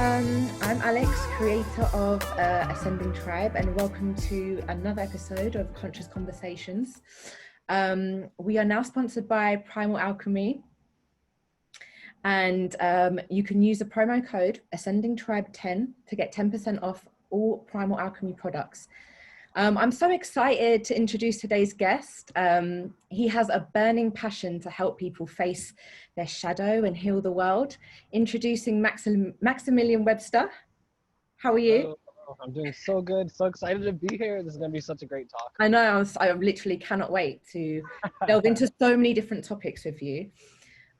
I'm Alex, creator of Ascending Tribe, and welcome to another episode of Conscious Conversations. We are now sponsored by Primal Alchemy, and you can use the promo code Ascending Tribe 10 to get 10% off all Primal Alchemy products. I'm so excited to introduce today's guest. He has a burning passion to help people face their shadow and heal the world. Introducing Maximilian Webster. How are you? Hello. I'm doing so good. So excited to be here. This is going to be such a great talk. I know, I literally cannot wait to delve into so many different topics with you.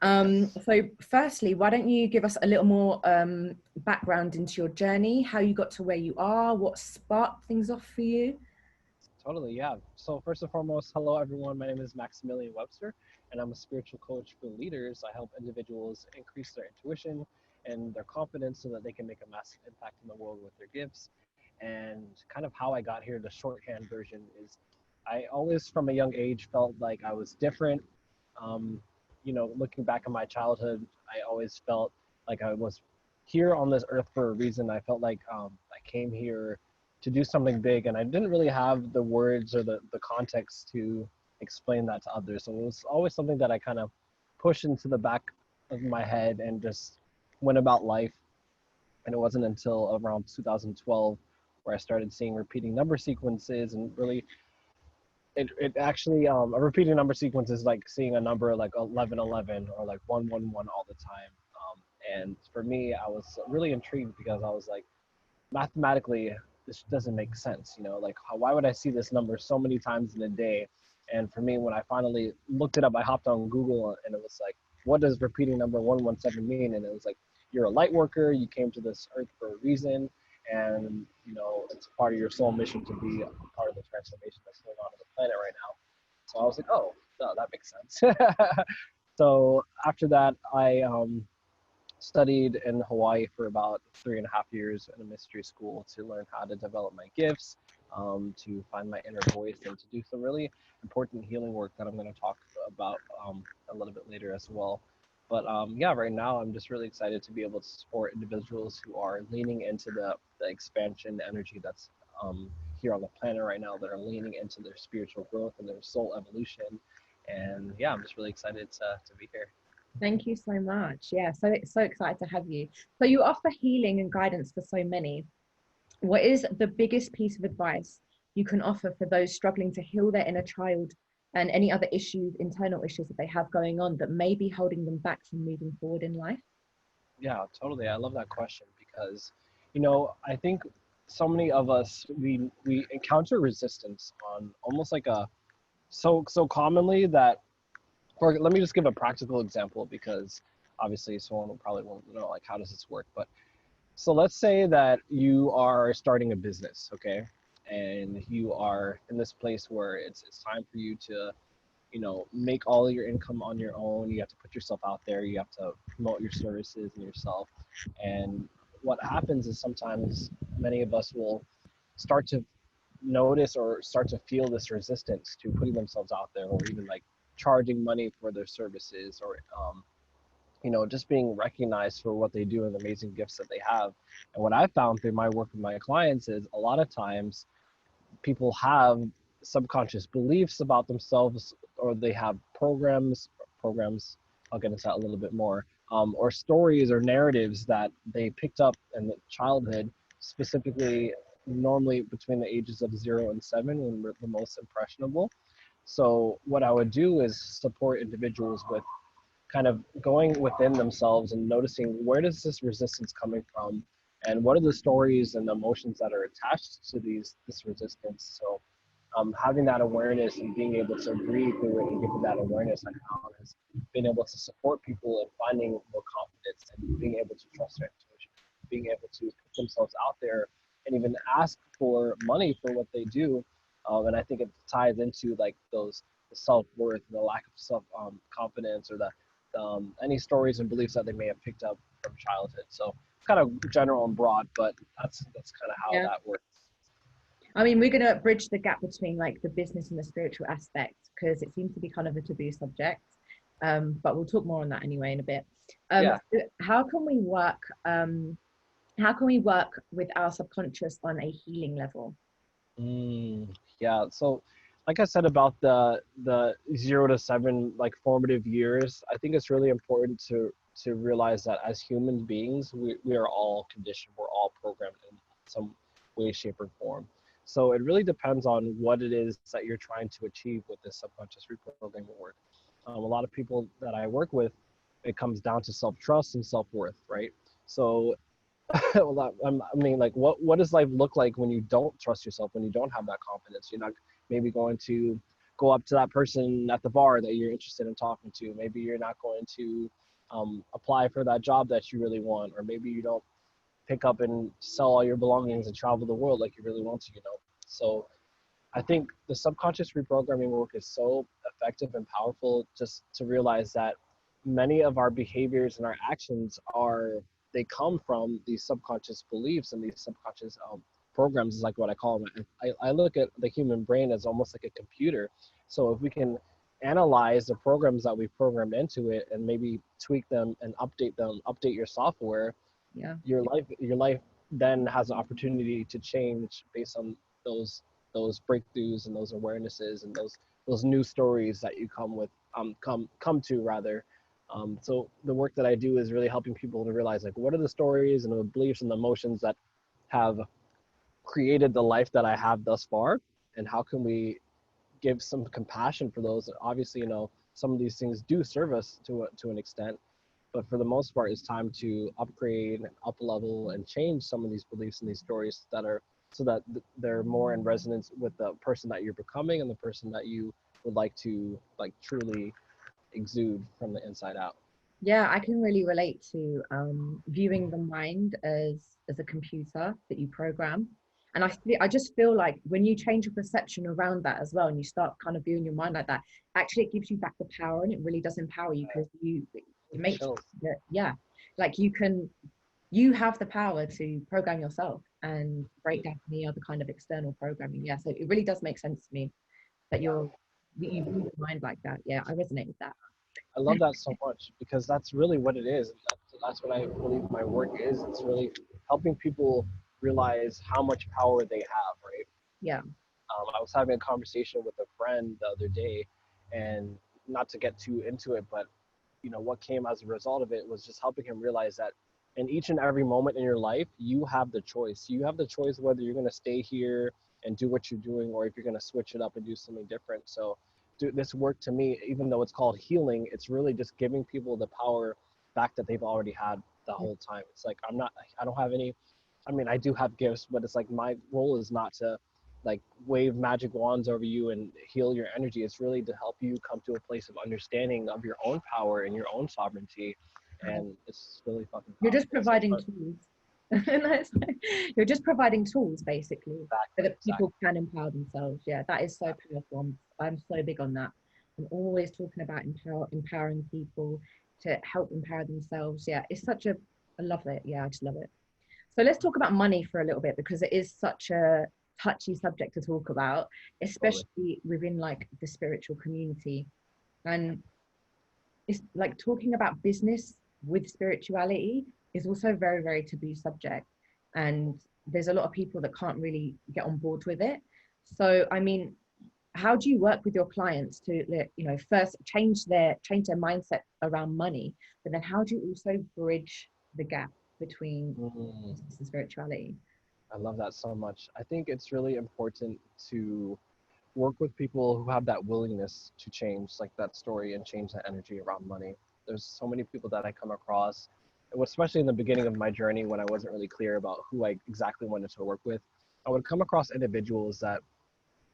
So firstly, why don't you give us a little more background into your journey, how you got to where you are, what sparked things off for you? Totally, yeah. So first and foremost, hello everyone. My name is Maximilian Webster, and I'm a spiritual coach for leaders. I help individuals increase their intuition and their confidence so that they can make a massive impact in the world with their gifts. And kind of how I got here, the shorthand version is I always, from a young age, felt like I was different. Looking back at my childhood, I always felt like I was here on this earth for a reason. I felt like I came here to do something big, and I didn't really have the words or the context to explain that to others. So it was always something that I kind of pushed into the back of my head and just went about life. And it wasn't until around 2012 where I started seeing repeating number sequences, and really it actually a repeating number sequence is like seeing a number like 1111 or like 111 all the time. And for me, I was really intrigued because I was like, mathematically, this doesn't make sense, like why would I see this number so many times in a day? And for me, when I finally looked it up, I hopped on Google, and it was like, what does repeating number 117 mean? And it was like, you're a light worker, you came to this earth for a reason, and it's part of your soul mission to be a part of the transformation that's going on the planet right now. So I was like, oh, no, that makes sense. So after that, I studied in Hawaii for about 3.5 years in a mystery school to learn how to develop my gifts, to find my inner voice, and to do some really important healing work that I'm going to talk about a little bit later as well. But right now I'm just really excited to be able to support individuals who are leaning into the expansion energy that's here on the planet right now, that are leaning into their spiritual growth and their soul evolution. And yeah, I'm just really excited to be here. Thank you so much. Yeah, so excited to have you. So you offer healing and guidance for so many. What is the biggest piece of advice you can offer for those struggling to heal their inner child and any other issues, internal issues that they have going on that may be holding them back from moving forward in life? Yeah, totally. I love that question because, I think so many of us, we encounter resistance on almost like so commonly that, let me just give a practical example, because obviously someone will probably won't know, like, how does this work? But so let's say that you are starting a business, okay? And you are in this place where it's time for you to, make all of your income on your own. You have to put yourself out there. You have to promote your services and yourself. And what happens is sometimes many of us will start to notice or start to feel this resistance to putting themselves out there, or even like charging money for their services, or just being recognized for what they do and the amazing gifts that they have. And what I found through my work with my clients is a lot of times people have subconscious beliefs about themselves, or they have programs, I'll get into that a little bit more, or stories or narratives that they picked up in childhood, specifically normally between the ages of 0 and 7, when we're the most impressionable. So what I would do is support individuals with kind of going within themselves and noticing, where does this resistance coming from, and what are the stories and the emotions that are attached to this resistance. So having that awareness and being able to breathe through it and give that awareness, I found, has been able to support people in finding more confidence and being able to trust their intuition, being able to put themselves out there and even ask for money for what they do. And I think it ties into like the self-worth, the lack of self-confidence, or the any stories and beliefs that they may have picked up from childhood. So kind of general and broad, but that's kind of how that works. I mean, we're going to bridge the gap between like the business and the spiritual aspect, because it seems to be kind of a taboo subject. But we'll talk more on that anyway in a bit. So how can we work How can we work with our subconscious on a healing level? Yeah. So, like I said about the 0 to 7 like formative years, I think it's really important to realize that as human beings, we are all conditioned. We're all programmed in some way, shape, or form. So it really depends on what it is that you're trying to achieve with this subconscious reprogramming work. A lot of people that I work with, it comes down to self-trust and self-worth, right? So I mean, like, what does life look like when you don't trust yourself, when you don't have that confidence? You're not maybe going to go up to that person at the bar that you're interested in talking to. Maybe you're not going to apply for that job that you really want, or maybe you don't pick up and sell all your belongings and travel the world like you really want to, you know? So I think the subconscious reprogramming work is so effective and powerful, just to realize that many of our behaviors and our actions they come from these subconscious beliefs and these subconscious programs, is like what I call them. I look at the human brain as almost like a computer. So if we can analyze the programs that we programmed into it and maybe tweak them and update your software, Yeah. your life then has an opportunity to change based on those those breakthroughs and those awarenesses and those new stories that you come to rather. So the work that I do is really helping people to realize, like, what are the stories and the beliefs and the emotions that have created the life that I have thus far, and how can we give some compassion for those. Obviously, you know, some of these things do serve us to an extent, but for the most part, it's time to upgrade, up level, and change some of these beliefs and these stories that are so that they're more in resonance with the person that you're becoming and the person that you would like to like truly exude from the inside out. Yeah, I can really relate to viewing the mind as a computer that you program. And I just feel like when you change your perception around that as well, and you start kind of viewing your mind like that, actually it gives you back the power, and it really does empower you, because you make sure Chills. that, yeah, like you have the power to program yourself and break down any other kind of external programming. Yeah, so it really does make sense to me that you view the mind like that. Yeah, I resonate with that. I love that so much because that's really what it is. That's what I believe my work is. It's really helping people realize how much power they have, right? Yeah. I was having a conversation with a friend the other day, and not to get too into it, but you know what came as a result of it was just helping him realize that in each and every moment in your life, you have the choice. You have the choice whether you're going to stay here and do what you're doing, or if you're going to switch it up and do something different. So, this work to me, even though it's called healing, it's really just giving people the power back that they've already had the whole time. It's like I don't have any. I mean, I do have gifts, but it's like my role is not to like wave magic wands over you and heal your energy. It's really to help you come to a place of understanding of your own power and your own sovereignty. And it's really fucking You're just powerful. So, providing tools. You're just providing tools, basically, so that exactly. people can empower themselves. Yeah, that is so powerful. I'm so big on that. I'm always talking about empowering people to help empower themselves. Yeah, it's such a, I love it. Yeah, I just love it. So let's talk about money for a little bit, because it is such a touchy subject to talk about, Totally. especially within like the spiritual community. And it's like talking about business with spirituality is also a very, very taboo subject. And there's a lot of people that can't really get on board with it. So, I mean, how do you work with your clients to, you know, first change their mindset around money, but then how do you also bridge the gap between Mm, business and spirituality? I love that so much. I think it's really important to work with people who have that willingness to change, like that story, and change that energy around money. There's so many people that I come across, especially in the beginning of my journey when I wasn't really clear about who I exactly wanted to work with. I would come across individuals that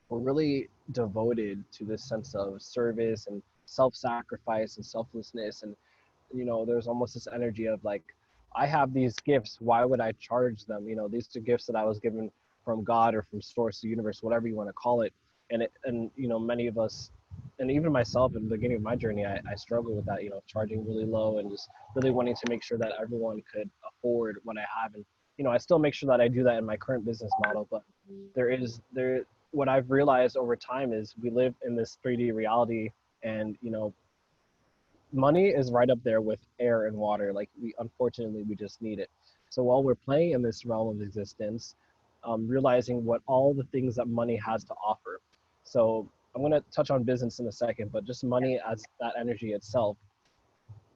were really devoted to this sense of service and self-sacrifice and selflessness. And you know, there's almost this energy of like, I have these gifts, why would I charge them? You know, these are gifts that I was given from God or from source, the universe, whatever you want to call it. And you know, many of us, and even myself in the beginning of my journey, I struggled with that, you know, charging really low and just really wanting to make sure that everyone could afford what I have. And you know, I still make sure that I do that in my current business model, but there what I've realized over time is we live in this 3D reality, and you know, money is right up there with air and water. Like, we unfortunately we just need it. So while we're playing in this realm of existence, realizing what all the things that money has to offer. So I'm going to touch on business in a second, but just money as that energy itself.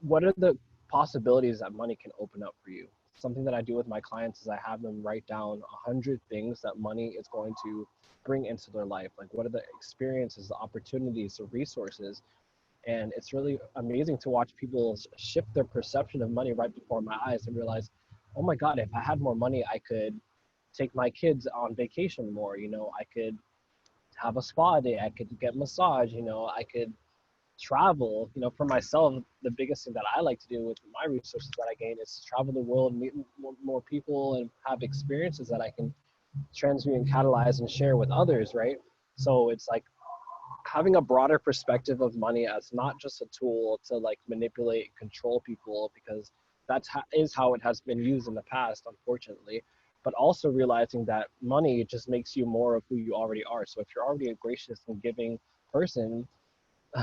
What are the possibilities that money can open up for you? Something that I do with my clients is I have them write down 100 things that money is going to bring into their life. Like, what are the experiences, the opportunities, the resources? And it's really amazing to watch people shift their perception of money right before my eyes and realize, oh my God, if I had more money, I could take my kids on vacation more. I could have a spa day. I could get massage. I could travel. For myself, the biggest thing that I like to do with my resources that I gain is to travel the world, meet more people, and have experiences that I can transmute and catalyze and share with others, right? So it's like having a broader perspective of money as not just a tool to like manipulate and control people, because is how it has been used in the past, unfortunately. But also realizing that money just makes you more of who you already are. So if you're already a gracious and giving person,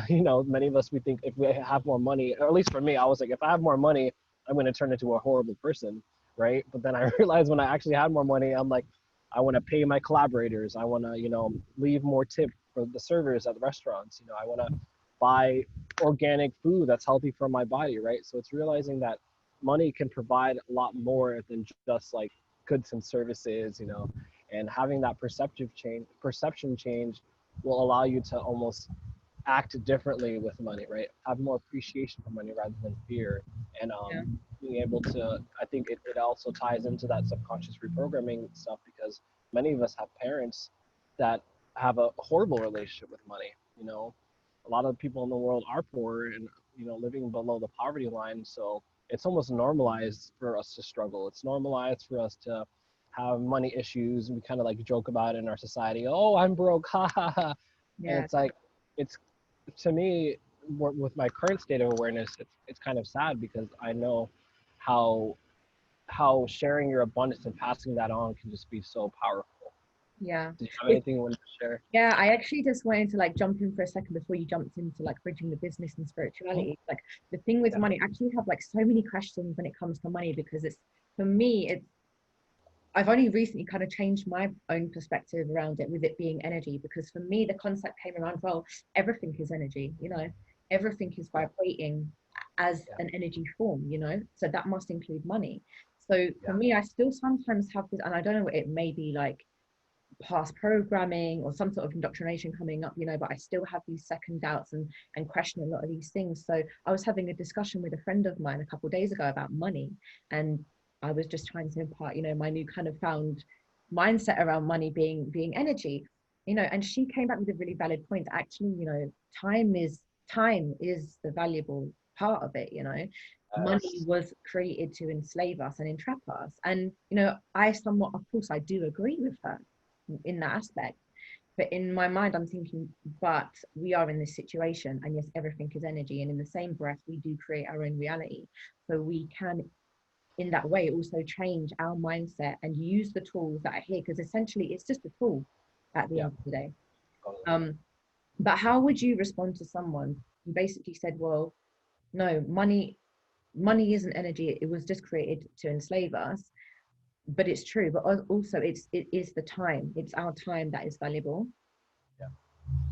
many of us, we think if we have more money, or at least for me, I was like, if I have more money, I'm going to turn into a horrible person, right? But then I realized when I actually had more money, I'm like, I want to pay my collaborators. I want to, leave more tip for the servers at the restaurants. I want to buy organic food that's healthy for my body, right? So it's realizing that money can provide a lot more than just like goods and services, and having that perception change will allow you to almost act differently with money, right? Have more appreciation for money rather than fear. And Yeah. being able to, I think it also ties into that subconscious reprogramming stuff, because many of us have parents that have a horrible relationship with money. A lot of people in the world are poor and, living below the poverty line. So it's almost normalized for us to struggle. It's normalized for us to have money issues. We kind of like joke about it in our society. Oh, I'm broke. Ha ha ha. And Yeah. it's like, it's to me, with my current state of awareness, it's kind of sad, because I know how sharing your abundance and passing that on can just be so powerful. Yeah. Do you have anything you want to share? Yeah, I actually just wanted to like jump in for a second before you jumped into like bridging the business and spirituality. Like the thing with Yeah. money, I actually have like so many questions when it comes to money, because it's, for me, I've only recently kind of changed my own perspective around it, with it being energy, because for me the concept came around, well, everything is energy, everything is vibrating as Yeah. an energy form, so that must include money. So for Yeah. me, I still sometimes have this, and I don't know, it may be like past programming or some sort of indoctrination coming up, but I still have these second doubts and question a lot of these things. So I was having a discussion with a friend of mine a couple of days ago about money, and I was just trying to impart, my new kind of found mindset around money being energy, and she came back with a really valid point. Actually, time is the valuable part of it. Money Yes. was created to enslave us and entrap us, and I somewhat, of course, I do agree with her in that aspect. But in my mind, I'm thinking, but we are in this situation, and yes, everything is energy. And in the same breath, we do create our own reality. So we can, in that way, also change our mindset and use the tools that are here, because essentially it's just a tool at the Yeah. end of the day. Totally. But how would you respond to someone who basically said, well, no, money isn't energy. It was just created to enslave us. But it's true, but also it is the time, it's our time that is valuable. Yeah.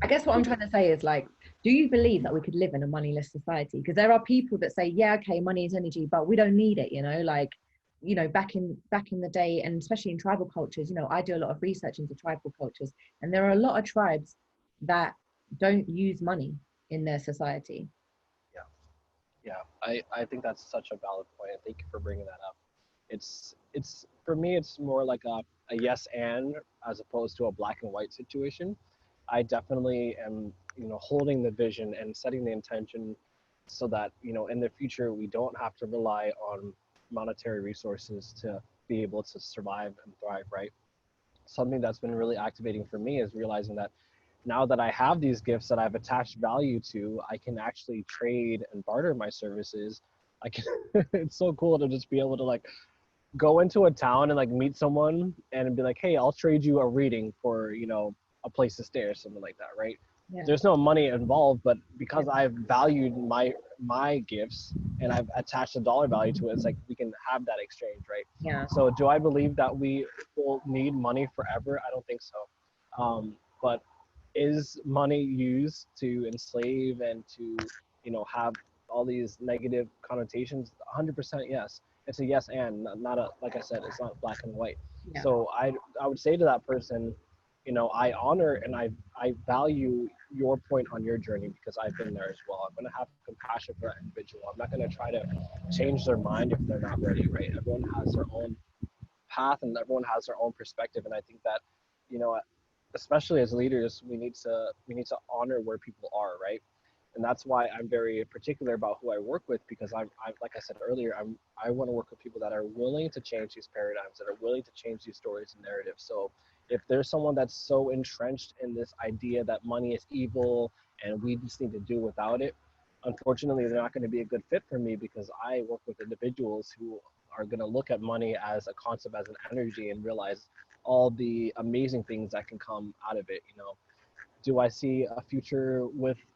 I guess what I'm trying to say is, like, do you believe that we could live in a moneyless society? Because there are people that say, yeah, okay, money is energy, but we don't need it, like, back in the day, and especially in tribal cultures, I do a lot of research into tribal cultures, and there are a lot of tribes that don't use money in their society. Yeah. Yeah. I think that's such a valid point. Thank you for bringing that up. It's for me, it's more like a yes and, as opposed to a black and white situation. I definitely am, holding the vision and setting the intention so that, in the future, we don't have to rely on monetary resources to be able to survive and thrive, right? Something that's been really activating for me is realizing that now that I have these gifts that I've attached value to, I can actually trade and barter my services. I can, it's so cool to just be able to like go into a town and like meet someone and be like, hey, I'll trade you a reading for, a place to stay or something like that, right? Yeah. There's no money involved, but because I've valued my gifts and I've attached a dollar value to it, it's like we can have that exchange, right? Yeah. So do I believe that we will need money forever? I don't think so. But is money used to enslave and to, have all these negative connotations? 100% yes. It's a yes and not a, like I said, it's not black and white. Yeah. So I would say to that person, I honor and I value your point on your journey because I've been there as well. I'm going to have compassion for that individual. I'm not going to try to change their mind if they're not ready, right? Everyone has their own path and everyone has their own perspective. And I think that, especially as leaders, we need to honor where people are, right? And that's why I'm very particular about who I work with, because I'm like I said earlier, I want to work with people that are willing to change these paradigms, that are willing to change these stories and narratives. So if there's someone that's so entrenched in this idea that money is evil and we just need to do without it, unfortunately, they're not going to be a good fit for me, because I work with individuals who are going to look at money as a concept, as an energy, and realize all the amazing things that can come out of it. Do I see a future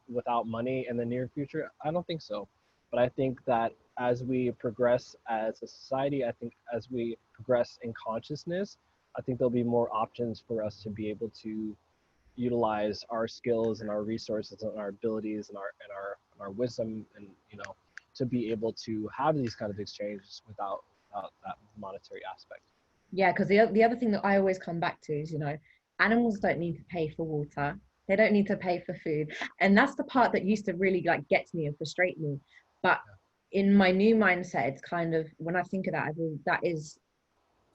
without money in the near future? I don't think so. But I think that as we progress as a society, I think as we progress in consciousness, I think there'll be more options for us to be able to utilize our skills and our resources and our abilities and our wisdom, and to be able to have these kind of exchanges without that monetary aspect. Yeah, because the other thing that I always come back to is, animals don't need to pay for water. They don't need to pay for food. And that's the part that used to really like get to me and frustrate me. But in my new mindset, it's kind of, when I think of that, I think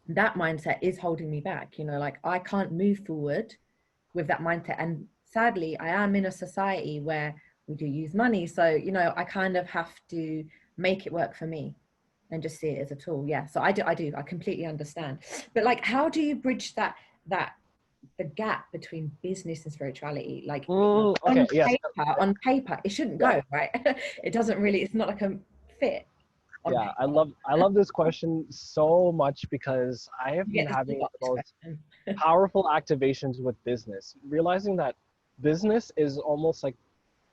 that mindset is holding me back. Like I can't move forward with that mindset. And sadly, I am in a society where we do use money. So, I kind of have to make it work for me and just see it as a tool. Yeah. So I completely understand. But like, how do you bridge the gap between business and spirituality? Like Okay, yes. on paper, it shouldn't go, right? It doesn't really, it's not like a fit. Yeah, I love this question so much, because I have been having the most powerful activations with business, realizing that business is almost like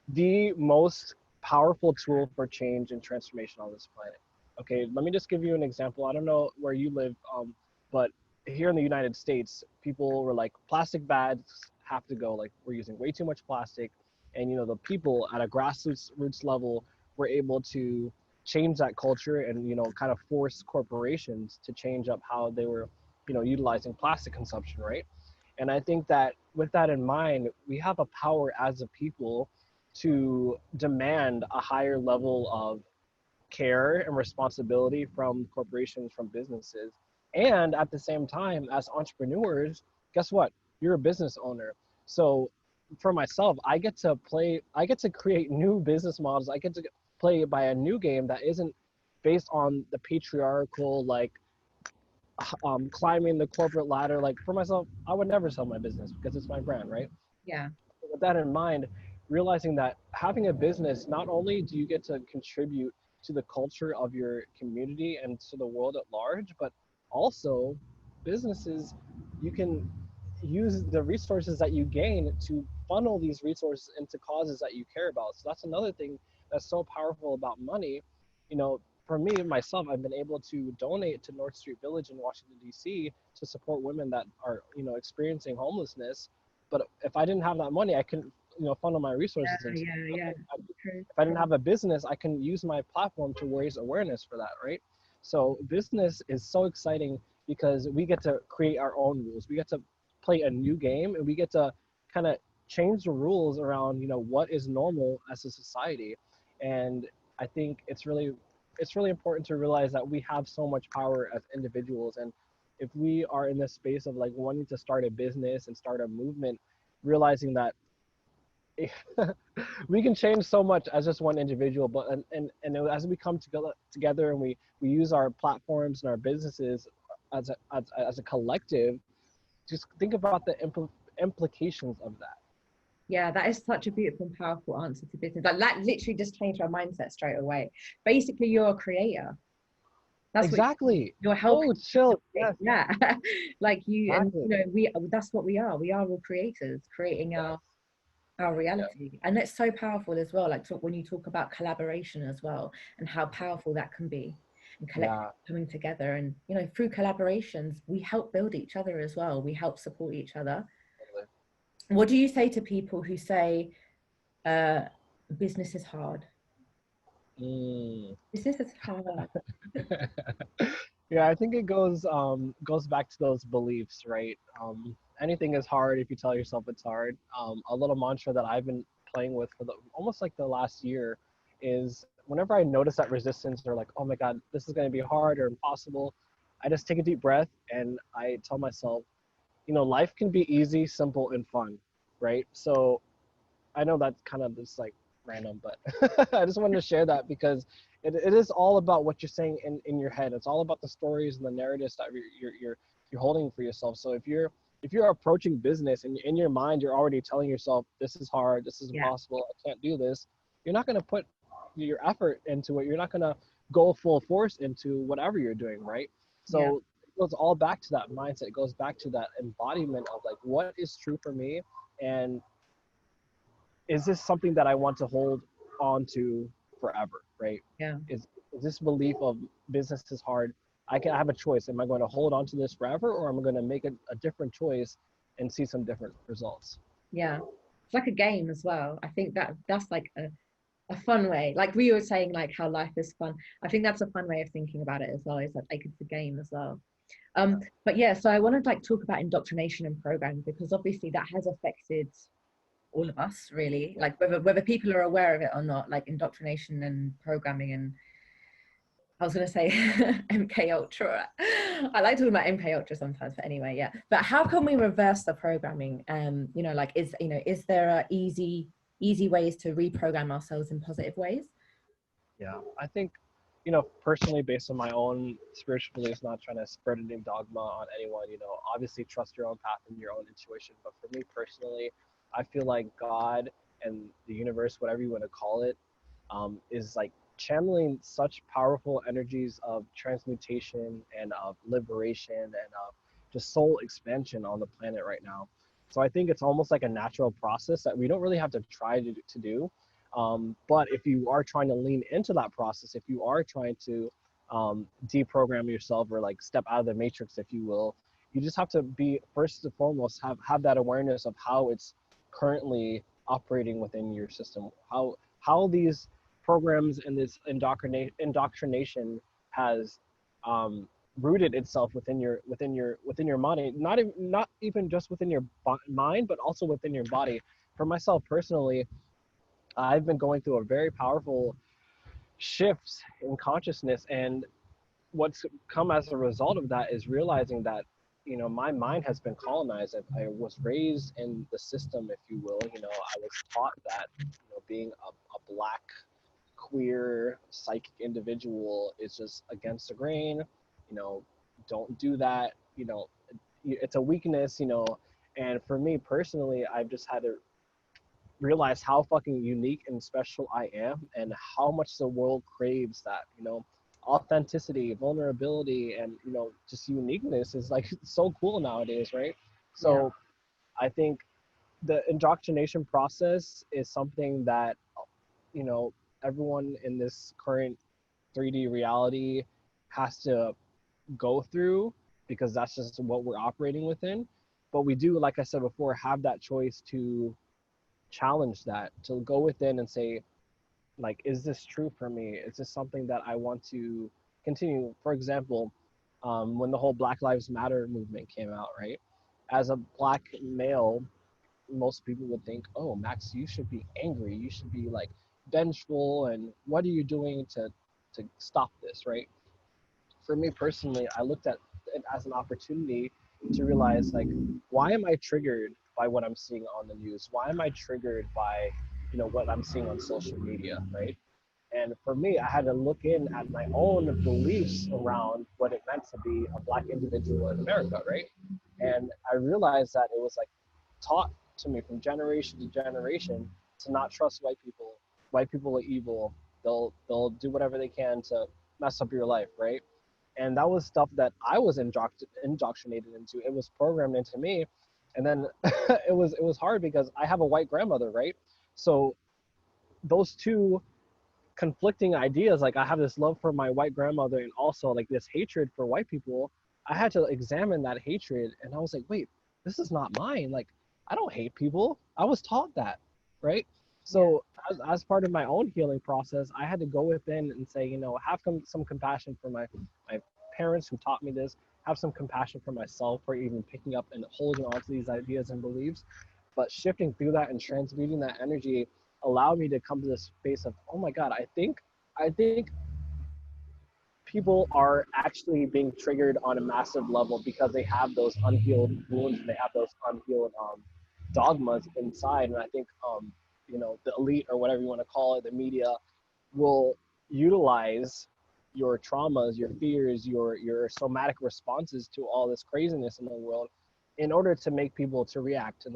the most powerful tool for change and transformation on this planet. Okay, let me just give you an example. I don't know where you live, but here in the United States, people were like, plastic bags have to go. Like, we're using way too much plastic, and the people at a grassroots level were able to change that culture and kind of force corporations to change up how they were utilizing plastic consumption, right? And I think that with that in mind, we have a power as a people to demand a higher level of care and responsibility from corporations, from businesses. And at the same time, as entrepreneurs, guess what? You're a business owner. So for myself, I get to create new business models. I get to play by a new game that isn't based on the patriarchal, like climbing the corporate ladder. Like for myself, I would never sell my business because it's my brand, right? Yeah. With that in mind, realizing that having a business, not only do you get to contribute to the culture of your community and to the world at large, but also businesses, you can use the resources that you gain to funnel these resources into causes that you care about. So that's another thing that's so powerful about money. For me, myself, I've been able to donate to North Street Village in Washington, D.C. to support women that are, experiencing homelessness. But if I didn't have that money, I couldn't, funnel my resources into Yeah. if I didn't have a business, I can use my platform to raise awareness for that, right? So business is so exciting because we get to create our own rules. We get to play a new game, and we get to kind of change the rules around, what is normal as a society. And I think it's really important to realize that we have so much power as individuals. And if we are in this space of like wanting to start a business and start a movement, realizing that we can change so much as just one individual, but and as we come together and we use our platforms and our businesses as a collective, just think about the implications of that. Yeah, that is such a beautiful and powerful answer to business. Like that literally just changed my mindset straight away. Basically, you're a creator. That's exactly. You're helping. Oh, chill. Yes. Yeah. Like you, exactly. and that's what we are. We are all creators, creating our our reality. And it's so powerful as well, like when you talk about collaboration as well, and how powerful that can be, and collective Yeah. coming together. And you know, through collaborations we help build each other as well, we help support each other. Totally. What do you say to people who say uh business is hard? Mm. Business is hard. Yeah, I think it goes back to those beliefs, right? Anything is hard if you tell yourself it's hard. A little mantra that I've been playing with for almost like the last year is whenever I notice that resistance or like, oh my God, this is going to be hard or impossible, I just take a deep breath and I tell myself, life can be easy, simple, and fun, right? So I know that's kind of just like random, but I just wanted to share that because it is all about what you're saying in your head. It's all about the stories and the narratives that you're holding for yourself. So if you're approaching business and in your mind you're already telling yourself this is hard, this is Yeah, impossible, I can't do this, you're not going to put your effort into it. You're not going to go full force into whatever you're doing, right? yeah, So it goes all back to that mindset. It goes back to that embodiment of like what is true for me, and is this something that I want to hold on to forever, right? yeah, Is this belief of business is hard? I have a choice. Am I going to hold on to this forever, or am I going to make a different choice and see some different results? yeah. It's like a game as well. I think that that's like a fun way, like we were saying, like how life is fun. I think that's a fun way of thinking about it as well, is that like it's a game as well. But yeah, so I want to like talk about indoctrination and programming, because obviously that has affected all of us really, like whether people are aware of it or not, like indoctrination and programming. And I was going to say MK Ultra. I like talking about MK Ultra sometimes, but anyway, yeah. But how can we reverse the programming? You know, like is there a easy ways to reprogram ourselves in positive ways? Yeah, I think, personally, based on my own spiritual beliefs, not trying to spread any dogma on anyone, obviously trust your own path and your own intuition. But for me personally, I feel like God and the universe, whatever you want to call it, is like channeling such powerful energies of transmutation and of liberation and of just soul expansion on the planet right now. So I think it's almost like a natural process that we don't really have to try to do. But if you are trying to lean into that process, if you are trying to deprogram yourself or like step out of the matrix, if you will, you just have to be first and foremost have that awareness of how it's currently operating within your system, how these programs and this indoctrination has rooted itself within your mind, not even just within your mind, but also within your body. For myself personally, I've been going through a very powerful shift in consciousness, and what's come as a result of that is realizing that my mind has been colonized. I was raised in the system, if you will. I was taught that being a black queer psychic individual is just against the grain. you know don't do that. It's a weakness. And for me personally, I've just had to realize how fucking unique and special I am, and how much the world craves that. Authenticity, vulnerability, and just uniqueness is like so cool nowadays, right? Yeah, So I think the indoctrination process is something that you know everyone in this current 3D reality has to go through, because that's just what we're operating within. But we do, like I said before, have that choice to challenge that, to go within and say, like, is this true for me? Is this something that I want to continue? For example, when the whole Black Lives Matter movement came out, right? As a black male, most people would think, oh, Max, you should be angry. You should be like vengeful. And what are you doing to stop this, right? For me personally, I looked at it as an opportunity to realize, like, why am I triggered by what I'm seeing on the news? Why am I triggered by, what I'm seeing on social media, right? And for me, I had to look in at my own beliefs around what it meant to be a black individual in America, right? And I realized that it was like taught to me from generation to generation to not trust white people. White people are evil. They'll do whatever they can to mess up your life, right? And that was stuff that I was indoctrinated into. It was programmed into me, And then it was hard because I have a white grandmother, right? So those two conflicting ideas, like I have this love for my white grandmother and also like this hatred for white people. I had to examine that hatred, and I was like, wait, this is not mine. Like, I don't hate people. I was taught that, right? Yeah. So as part of my own healing process, I had to go within and say, have some compassion for my parents who taught me this, have some compassion for myself for even picking up and holding on to these ideas and beliefs. But shifting through that and transmuting that energy allowed me to come to this space of, oh my God, I think people are actually being triggered on a massive level because they have those unhealed wounds and they have those unhealed dogmas inside. And I think, the elite, or whatever you want to call it, the media, will utilize your traumas, your fears, your somatic responses to all this craziness in the world in order to make people to react and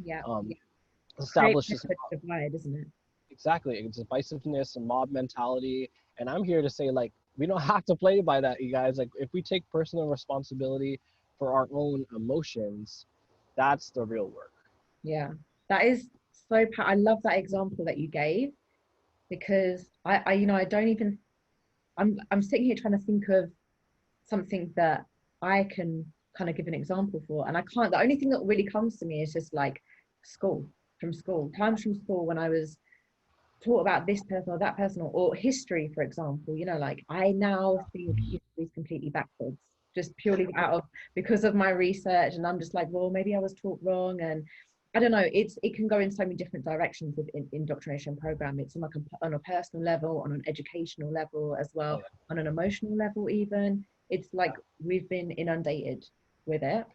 Yeah. um, Create establish this. a divide, isn't it? Exactly. It's divisiveness and mob mentality. And I'm here to say, like, we don't have to play by that, you guys. Like, if we take personal responsibility for our own emotions, that's the real work. Yeah, that is so. I love that example that you gave, because I don't even. I'm sitting here trying to think of something that I can kind of give an example for, and I can't. The only thing that really comes to me is just like times from school when I was taught about this person or that person, or history, for example. Like I now think history is completely backwards, just purely because of my research, and I'm just like, well, maybe I was taught wrong. And I don't know, it can go in so many different directions with indoctrination program. It's on a personal level, on an educational level as well, on an emotional level even. It's like we've been inundated with it.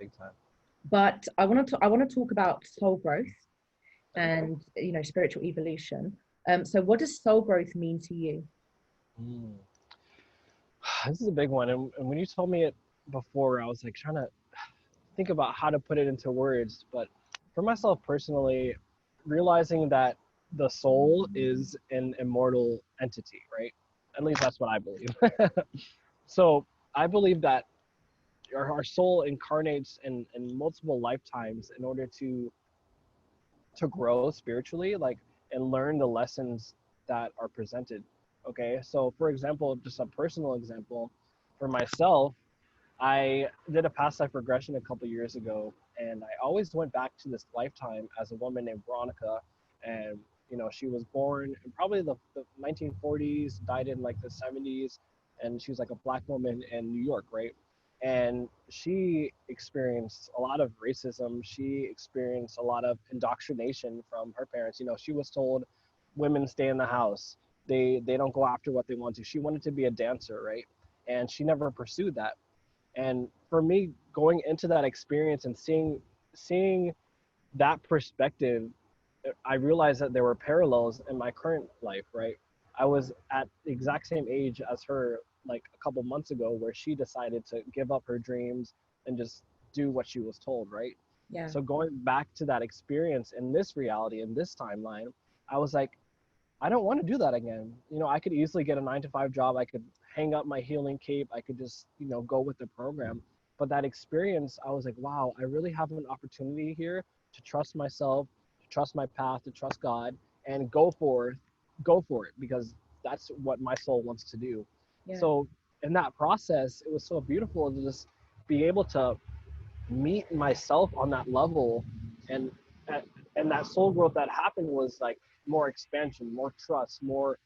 Big time. But I want to talk about soul growth and spiritual evolution. So what does soul growth mean to you? This is a big one. And when you told me it before, I was like trying to think about how to put it into words. But for myself personally, realizing that the soul is an immortal entity, right? At least that's what I believe. So I believe that our soul incarnates in multiple lifetimes in order to grow spiritually, like, and learn the lessons that are presented. Okay, so for example, just a personal example, for myself, I did a past life regression a couple years ago, and I always went back to this lifetime as a woman named Veronica. And she was born in probably the 1940s, died in like the 70s, and she was like a black woman in New York, right? And she experienced a lot of racism. She experienced a lot of indoctrination from her parents. She was told women stay in the house. They don't go after what they want to. She wanted to be a dancer, right? And she never pursued that. And for me, going into that experience and seeing that perspective, I realized that there were parallels in my current life, right? I was at the exact same age as her, like a couple months ago, where she decided to give up her dreams and just do what she was told, right? Yeah. So going back to that experience in this reality, in this timeline, I was like, I don't want to do that again. I could easily get a 9-to-5 job. I could hang up my healing cape. I could just, go with the program. But that experience, I was like, wow, I really have an opportunity here to trust myself, to trust my path, to trust God, and go for it, because that's what my soul wants to do. Yeah. So in that process, it was so beautiful to just be able to meet myself on that level, and and that soul growth that happened was like more expansion, more trust, more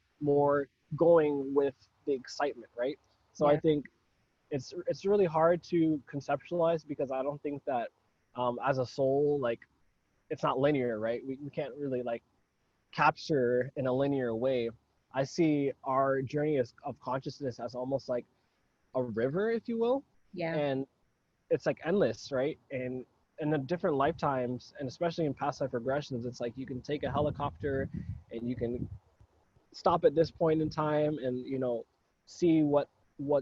going with the excitement, right? So Yeah. I think it's really hard to conceptualize, because I don't think that as a soul, like, it's not linear, right? We can't really like capture in a linear way. I see our journey of consciousness as almost like a river, if you will. Yeah. And it's like endless, right? And in the different lifetimes, and especially in past life regressions, it's like you can take a helicopter and you can stop at this point in time and see what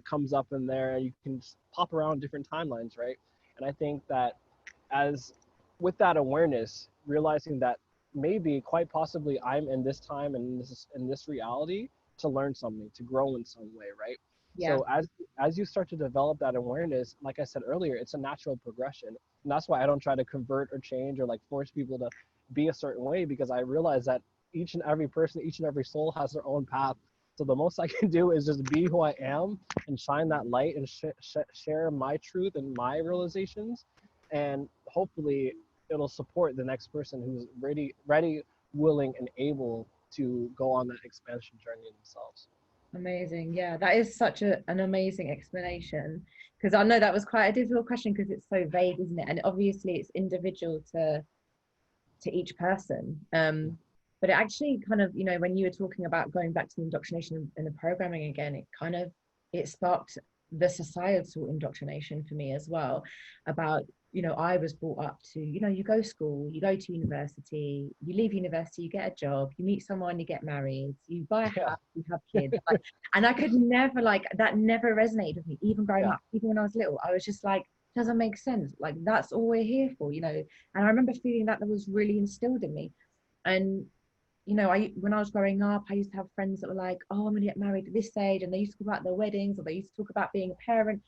comes up in there, and you can pop around different timelines, right? And I think that as with that awareness, realizing that maybe quite possibly I'm in this time and in this reality to learn something, to grow in some way, right? Yeah. So as you start to develop that awareness, like I said earlier, it's a natural progression. And that's why I don't try to convert or change or like force people to be a certain way, because I realize that each and every person, each and every soul has their own path. So the most I can do is just be who I am and shine that light and share my truth and my realizations, and hopefully it'll support the next person who's ready, willing, and able to go on that expansion journey themselves. Amazing. Yeah, that is such an amazing explanation, because I know that was quite a difficult question because it's so vague, isn't it? And obviously it's individual to each person. But it actually kind of, when you were talking about going back to the indoctrination and the programming again, it sparked the societal indoctrination for me as well. About, I was brought up to, you go to school, you go to university, you leave university, you get a job, you meet someone, you get married, you buy a Yeah. house, you have kids. Like, and I could never, like, that never resonated with me, even growing Yeah. up, even when I was little. I was just like, doesn't make sense. Like, that's all we're here for, And I remember feeling that was really instilled in me. And when I was growing up, I used to have friends that were like, oh, I'm gonna get married at this age, and they used to talk about their weddings, or they used to talk about being a parent.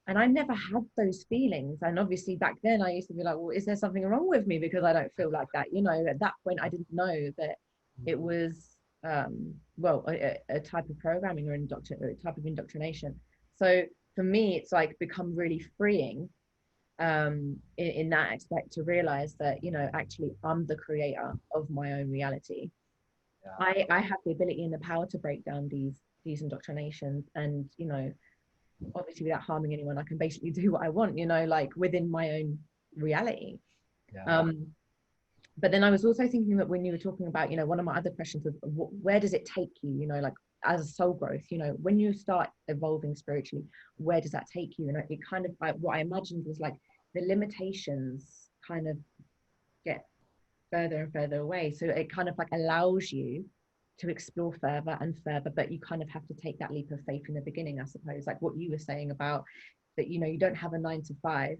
And I never had those feelings. And obviously back then I used to be like, well, is there something wrong with me because I don't feel like that? At that point I didn't know that it was a type of programming or a type of indoctrination. So for me, it's like become really freeing in that aspect, to realize that actually I'm the creator of my own reality. Yeah. I have the ability and the power to break down these indoctrinations, and obviously without harming anyone, I can basically do what I want, like within my own reality. Yeah. But then I was also thinking that when you were talking about, one of my other questions was, where does it take you, like as a soul growth, when you start evolving spiritually, where does that take you? And it kind of, like, what I imagined was like the limitations kind of get further and further away. So it kind of like allows you to explore further and further, but you kind of have to take that leap of faith in the beginning, I suppose, like what you were saying about that, you don't have a 9 to 5,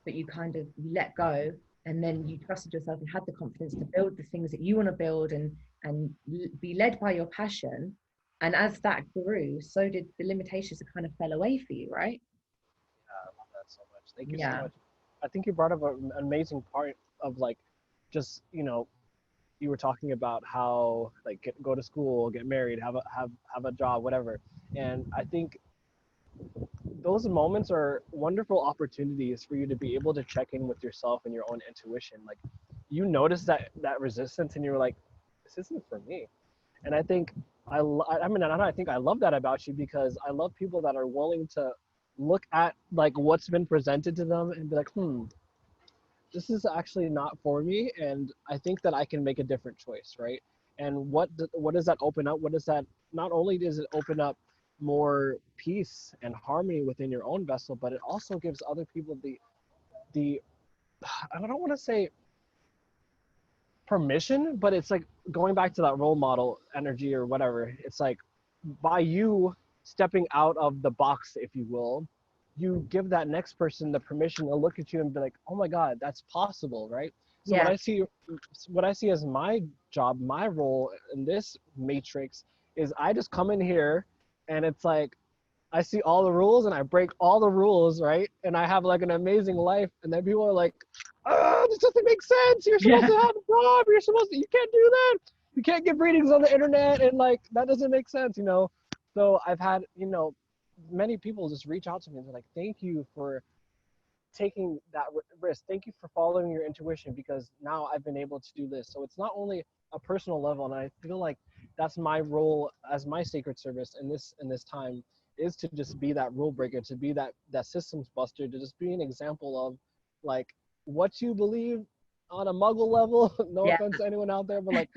but you kind of, you let go, and then you trusted yourself and had the confidence to build the things that you want to build, and be led by your passion. And as that grew, so did the limitations that kind of fell away for you, right? I love that so much. Thank you so Yeah. much. I think you brought up an amazing part of like, just you were talking about how like go to school, get married, have a job, whatever. And I think those moments are wonderful opportunities for you to be able to check in with yourself and your own intuition. Like, you notice that resistance, and you're like, this isn't for me. And I think I think I love that about you, because I love people that are willing to look at like what's been presented to them and be like, this is actually not for me, and I think that I can make a different choice, right? And what does that open up? What does that, not only does it open up more peace and harmony within your own vessel, but it also gives other people the I don't want to say permission, but it's like going back to that role model energy or whatever. It's like, by you stepping out of the box, if you will, you give that next person the permission to look at you and be like, oh my God, that's possible, right? So Yeah. what I see as my job, my role in this matrix, is I just come in here, and it's like, I see all the rules and I break all the rules, right? And I have like an amazing life. And then people are like, this doesn't make sense. You're supposed Yeah. to have a job. You can't do that. You can't give readings on the internet. And like, that doesn't make sense. So I've had, many people just reach out to me and they're like, thank you for taking that risk. Thank you for following your intuition, because now I've been able to do this. So it's not only a personal level, and I feel like that's my role as my sacred service in this time, is to just be that rule breaker, to be that systems buster, to just be an example of like what you believe on a muggle level. No Yeah. offense to anyone out there, but like,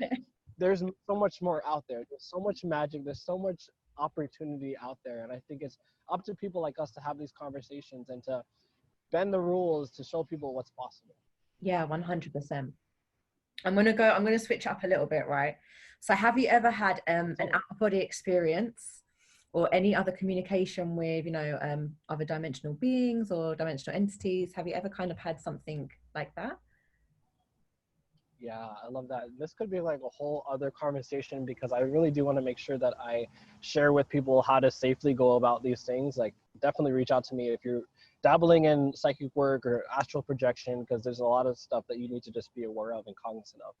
there's so much more out there. There's so much magic. There's so much opportunity out there, and I think it's up to people like us to have these conversations and to bend the rules to show people what's possible. Yeah, 100%. I'm gonna switch up a little bit, right? So have you ever had an out of body experience or any other communication with, other dimensional beings or dimensional entities? Have you ever kind of had something like that? Yeah, I love that. This could be like a whole other conversation because I really do want to make sure that I share with people how to safely go about these things. Like, definitely reach out to me if you're dabbling in psychic work or astral projection, because there's a lot of stuff that you need to just be aware of and cognizant of.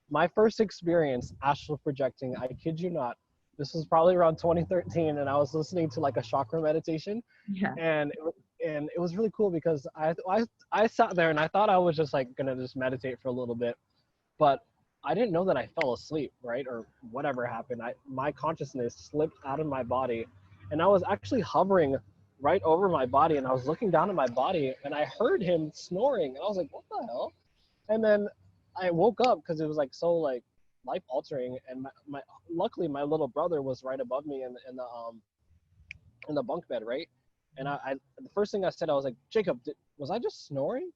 My first experience astral projecting, I kid you not, this was probably around 2013, and I was listening to like a chakra meditation, Yeah. and it was really cool because I sat there and I thought I was just like gonna just meditate for a little bit, but I didn't know that I fell asleep, right? Or whatever happened. My consciousness slipped out of my body, and I was actually hovering right over my body, and I was looking down at my body, and I heard him snoring, and I was like, "What the hell?" And then I woke up because it was like so like life altering, and my luckily my little brother was right above me in the bunk bed, right? And I the first thing I said, I was like, "Jacob, was I just snoring?"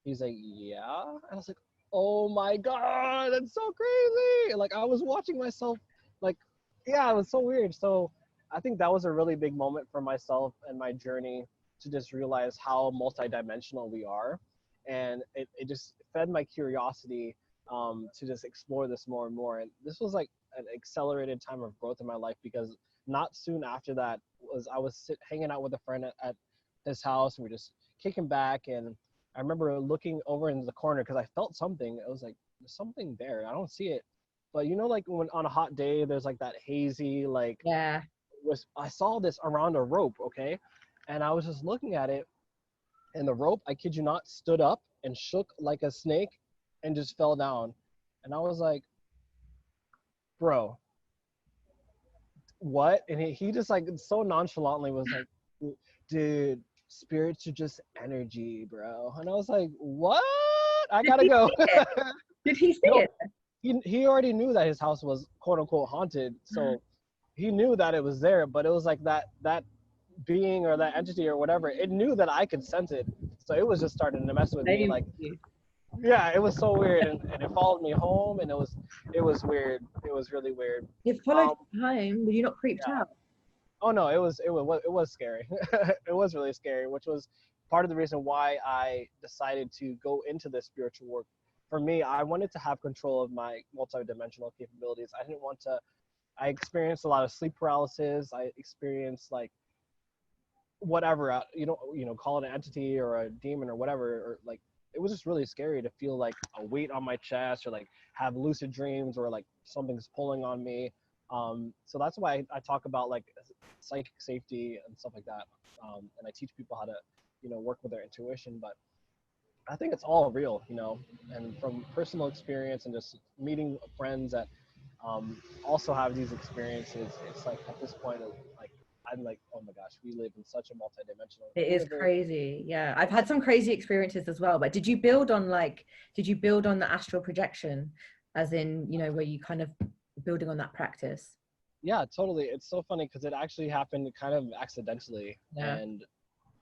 He's like, "Yeah." And I was like, "Oh my god, that's so crazy!" Like I was watching myself, like, yeah, it was so weird. So I think that was a really big moment for myself and my journey to just realize how multidimensional we are, and it just fed my curiosity to just explore this more and more. And this was like an accelerated time of growth in my life because not soon after that I was hanging out with a friend at his house, and we're just kicking back, and I remember looking over into the corner because I felt something. It was like, there's something there. I don't see it. But you know, like when on a hot day, there's like that hazy, like, Yeah. I saw this around a rope, okay? And I was just looking at it, and the rope, I kid you not, stood up and shook like a snake and just fell down. And I was like, bro, what? And he just like so nonchalantly was like, dude, spirits are just energy, bro. And I was like, what? I Did gotta he go. see it? Did he see No, it? he already knew that his house was quote unquote haunted, so he knew that it was there. But it was like that being or that entity or whatever, it knew that I could sense it, so it was just starting to mess with me. Same Like, with you. yeah, it was so weird, and it followed me home, and it was weird. It was really weird. It followed Um, you home. Were you not creeped yeah. out? Oh no, it was scary. It was really scary, which was part of the reason why I decided to go into this spiritual work. For me, I wanted to have control of my multidimensional capabilities. I didn't want to. I experienced a lot of sleep paralysis. I experienced like whatever, call it an entity or a demon or whatever, or like it was just really scary to feel like a weight on my chest or like have lucid dreams or like something's pulling on me. So that's why I talk about like psychic safety and stuff like that. And I teach people how to, work with their intuition. But I think it's all real, and from personal experience and just meeting friends that also have these experiences, it's like at this point, like I'm like, oh my gosh, we live in such a multidimensional It is universe. crazy. Yeah. I've had some crazy experiences as well. But did you build on the astral projection, as in, where you kind of building on that practice? Yeah, totally. It's so funny because it actually happened kind of accidentally. Yeah. And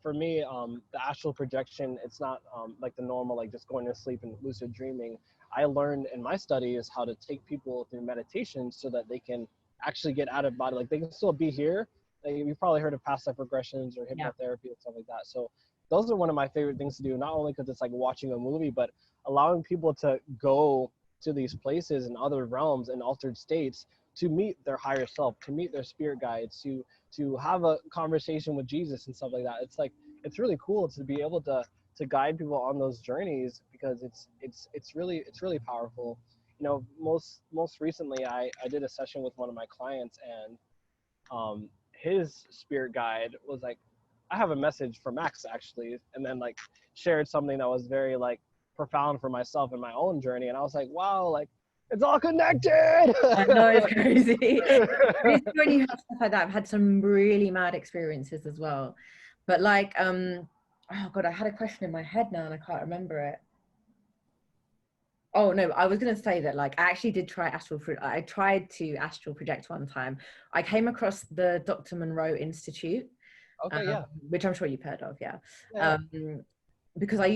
for me, the astral projection, it's not like the normal, like just going to sleep and lucid dreaming. I learned in my studies how to take people through meditation so that they can actually get out of body. Like they can still be here. Like, you've probably heard of past life regressions or Yeah. hypnotherapy and stuff like that. So those are one of my favorite things to do, not only because it's like watching a movie, but allowing people to go to these places and other realms and altered states to meet their higher self, to meet their spirit guides, to have a conversation with Jesus and stuff like that. It's like, it's really cool to be able to guide people on those journeys because it's really powerful. Most recently I did a session with one of my clients, and his spirit guide was like, I have a message for Max actually, and then like shared something that was very like profound for myself in my own journey, and I was like, wow, like it's all connected. I know, it's crazy. It's when you have stuff like that. I've had some really mad experiences as well. But like, oh God, I had a question in my head now and I can't remember it. Oh no, I was gonna say that like I actually did try I tried to astral project one time. I came across the Dr. Monroe Institute, Okay, yeah. which I'm sure you've heard of, yeah. Yeah, Because I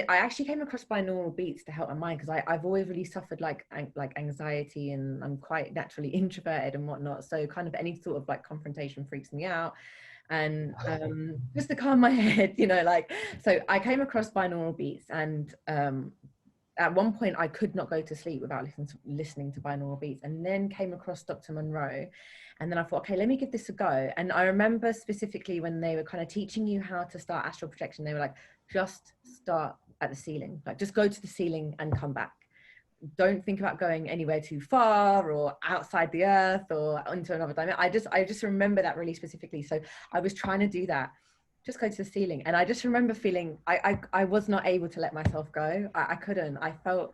actually came across binaural beats to help my mind because I've always really suffered like anxiety, and I'm quite naturally introverted and whatnot. So kind of any sort of like confrontation freaks me out. And just to calm my head, like, so I came across binaural beats, and at one point I could not go to sleep without listening to binaural beats, and then came across Dr. Monroe, and then I thought, okay, let me give this a go. And I remember specifically when they were kind of teaching you how to start astral projection, they were like, just start at the ceiling, like just go to the ceiling and come back. Don't think about going anywhere too far or outside the earth or into another dimension. I just remember that really specifically. So I was trying to do that, just go to the ceiling. And I just remember feeling, I was not able to let myself go. I couldn't. I felt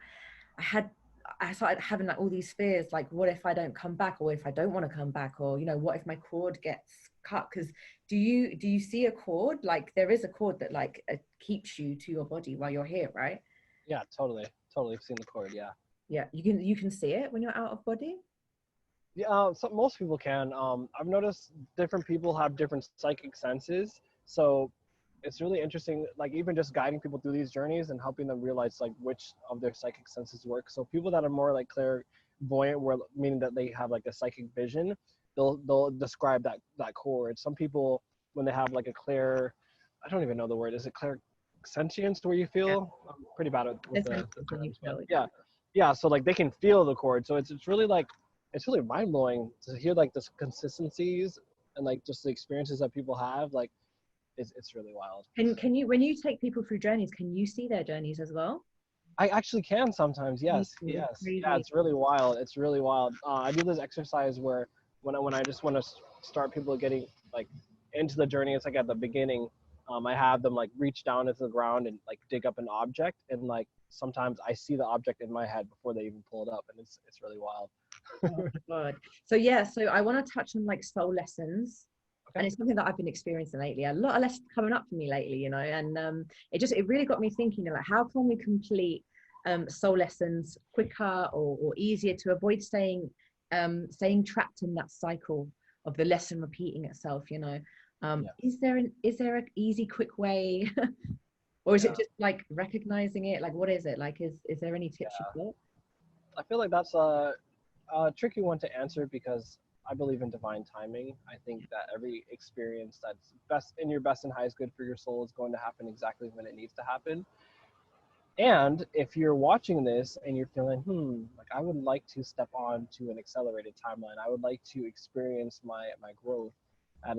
I started having like all these fears, like what if I don't come back, or if I don't want to come back, or, you know, what if my cord gets cut? Because do you see a cord? Like there is a cord that like keeps you to your body while you're here, right? Yeah, totally seen the cord. Yeah, you can see it when you're out of body. Yeah, so most people can. I've noticed different people have different psychic senses, so it's really interesting, like even just guiding people through these journeys and helping them realize like which of their psychic senses work. So people that are more like clairvoyant, where meaning that they have like a psychic vision, they'll describe that chord. Some people, when they have like a clear, I don't even know the word, is it clairsentience, where you feel? Yeah. I'm pretty bad at with the terms, but yeah, so like they can feel the chord. So it's really like, it's really mind blowing to hear like the consistencies and like just the experiences that people have. Like it's really wild. Can you, when you take people through journeys, can you see their journeys as well? I actually can sometimes. Yes. Yeah, it's really wild. It's really wild. I do this exercise where when I just want to start people getting like into the journey, it's like at the beginning, I have them like reach down into the ground and like dig up an object, and like sometimes I see the object in my head before they even pull it up, and it's really wild. Oh my God. So yeah, so I want to touch on like soul lessons. Okay. And it's something that I've been experiencing lately. A lot of lessons coming up for me lately, you know, and it really got me thinking, like, how can we complete soul lessons quicker or easier to avoid staying trapped in that cycle of the lesson repeating itself, you know? Is there an easy, quick way? Or is it just like recognizing it? Like, what is it? Like, is there any tips you've got? I feel like that's a tricky one to answer, because I believe in divine timing. I think that every experience that's best in your best and highest good for your soul is going to happen exactly when it needs to happen. And if you're watching this and you're feeling, like I would like to step on to an accelerated timeline, I would like to experience my growth at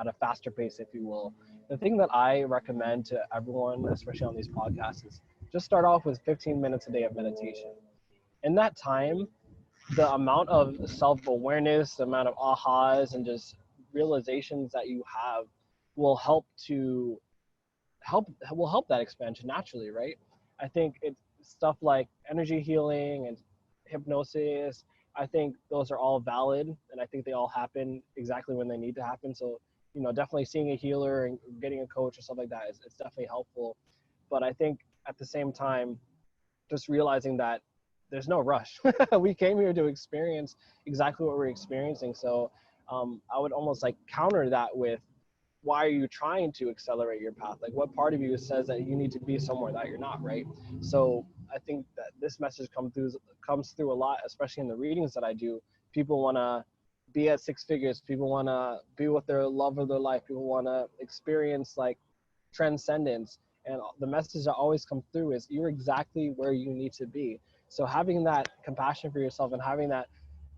a faster pace, if you will. The thing that I recommend to everyone, especially on these podcasts, is just start off with 15 minutes a day of meditation. In that time, the amount of self-awareness, the amount of ahas and just realizations that you have will help that expansion naturally, right? I think it's stuff like energy healing and hypnosis. I think those are all valid, and I think they all happen exactly when they need to happen. So, you know, definitely seeing a healer and getting a coach or stuff like that is definitely helpful. But I think at the same time, just realizing that there's no rush. We came here to experience exactly what we're experiencing. So I would almost like counter that with, why are you trying to accelerate your path? Like, what part of you says that you need to be somewhere that you're not, right? So I think that this message comes through a lot, especially in the readings that I do. People want to be at six figures. People want to be with their love of their life. People want to experience like transcendence. And the message that always comes through is, you're exactly where you need to be. So having that compassion for yourself and having that,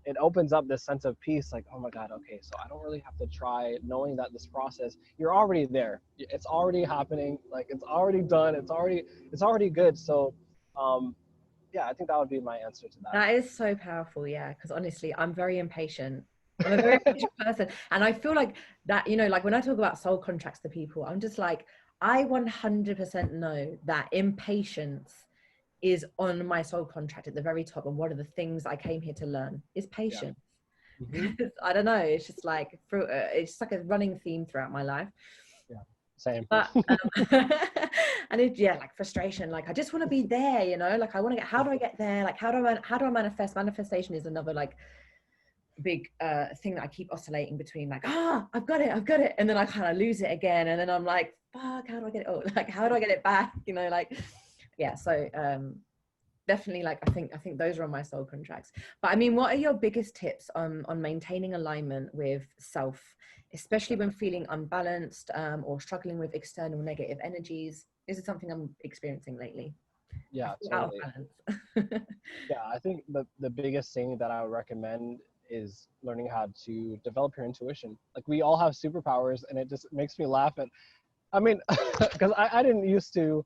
it opens up this sense of peace, like, oh my God, okay, so I don't really have to try, knowing that this process, you're already there. It's already happening. Like, it's already done. It's already good. So, yeah, I think that would be my answer to that. That is so powerful. Yeah. Because honestly, I'm very impatient. I'm a very impatient person. And I feel like that, you know, like when I talk about soul contracts to people, I'm just like, I 100% know that impatience is on my soul contract at the very top. And one of the things I came here to learn is patience. Yeah. I don't know. It's just like, it's like a running theme throughout my life. Yeah, same. But and it, yeah, like frustration, like I just want to be there, you know, like I want to how do I get there, like how do I manifest? Manifestation is another like big thing that I keep oscillating between, like, I've got it, and then I kind of lose it again, and then I'm like, fuck, how do I get it? Oh, like how do I get it back, you know? Like, yeah. So definitely, like I think those are on my soul contracts. But I mean, what are your biggest tips on maintaining alignment with self, especially when feeling unbalanced or struggling with external negative energies? This is something I'm experiencing lately. Yeah, Out of totally. balance. Yeah, I think the biggest thing that I would recommend is learning how to develop your intuition. Like we all have superpowers, and it just makes me laugh at. I mean, because I didn't used to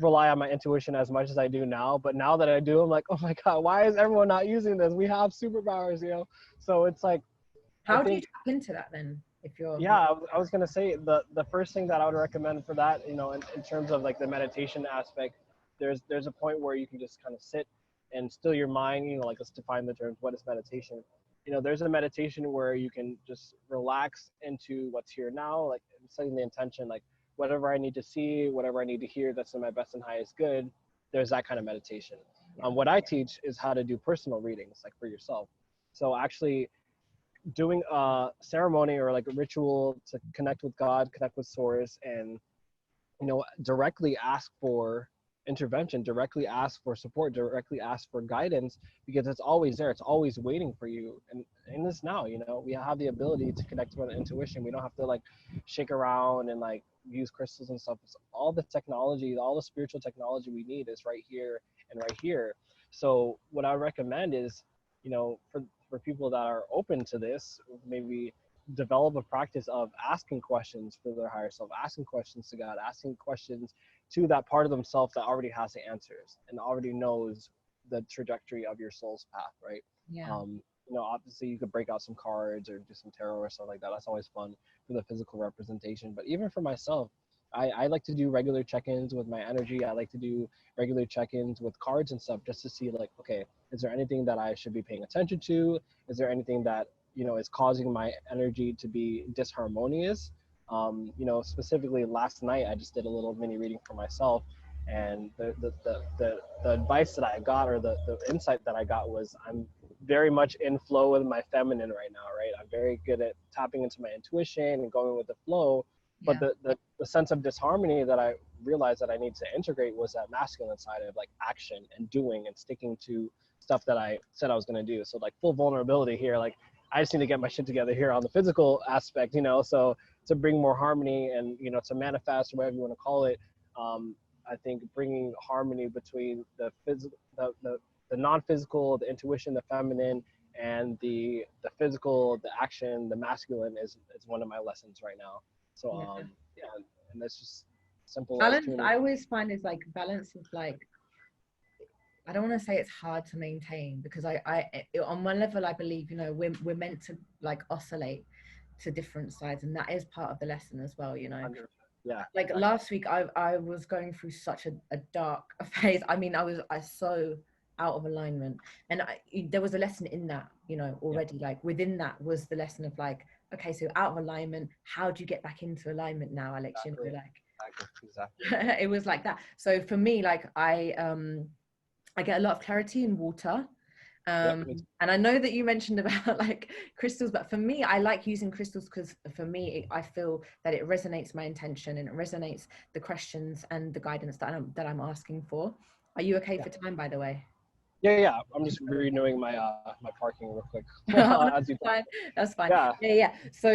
rely on my intuition as much as I do now, but now that I do, I'm like, oh my god, why is everyone not using this? We have superpowers, you know. So it's like, I How do you think, tap into that then? If you're yeah, I was gonna say the first thing that I would recommend for that, you know, in terms of like the meditation aspect, there's a point where you can just kind of sit and still your mind, you know, like let's define the terms. What is meditation? You know, there's a meditation where you can just relax into what's here now, like setting the intention, like whatever I need to see, whatever I need to hear, that's in my best and highest good. There's that kind of meditation. yeah. What I teach is how to do personal readings, like for yourself. So actually doing a ceremony or like a ritual to connect with God, connect with source, and you know, directly ask for intervention, directly ask for support, directly ask for guidance, because it's always there. It's always waiting for you. And in this now, you know, we have the ability to connect with intuition. We don't have to like shake around and like use crystals and stuff. It's all the technology, all the spiritual technology we need is right here and right here. So what I recommend is, you know, for people that are open to this, maybe develop a practice of asking questions for their higher self, asking questions to God, asking questions to that part of themselves that already has the answers and already knows the trajectory of your soul's path, right? Yeah. You know, obviously you could break out some cards or do some tarot or stuff like that. That's always fun for the physical representation. But even for myself, I like to do regular check-ins with my energy. I like to do regular check-ins with cards and stuff just to see like, okay, is there anything that I should be paying attention to? Is there anything that, you know, is causing my energy to be disharmonious? You know, specifically last night, I just did a little mini reading for myself. And the advice that I got, or the insight that I got, was I'm very much in flow with my feminine right now, right? I'm very good at tapping into my intuition and going with the flow. But Yeah. the sense of disharmony that I realized that I need to integrate was that masculine side of like action and doing and sticking to stuff that I said I was going to do. So like full vulnerability here, like I just need to get my shit together here on the physical aspect, you know, so to bring more harmony and, you know, to manifest, whatever you want to call it. I think bringing harmony between the physical, the non-physical, the intuition, the feminine, and the physical, the action, the masculine is one of my lessons right now. So Yeah. yeah, and that's just simple as Balance, tuning. I always find is like balance is like, I don't want to say it's hard to maintain because on one level, I believe, you know, we're meant to like oscillate to different sides, and that is part of the lesson as well, you know. Yeah, Like exactly. last week, I was going through such a dark phase. I mean, I so out of alignment, and there was a lesson in that, you know, Yeah, already. Like within that was the lesson of like, okay, so out of alignment, how do you get back into alignment now, Alex? You know, exactly, like exactly. it was like that. So for me, like I get a lot of clarity in water. Yep, me too. And I know that you mentioned about like crystals, but for me, I like using crystals because for me, I feel that it resonates my intention and it resonates the questions and the guidance that I'm asking for. Are you okay Yeah. for time, by the way? Yeah. I'm just renewing my my parking real quick That's as you talk. fine. That's fine. Yeah, Yeah. So,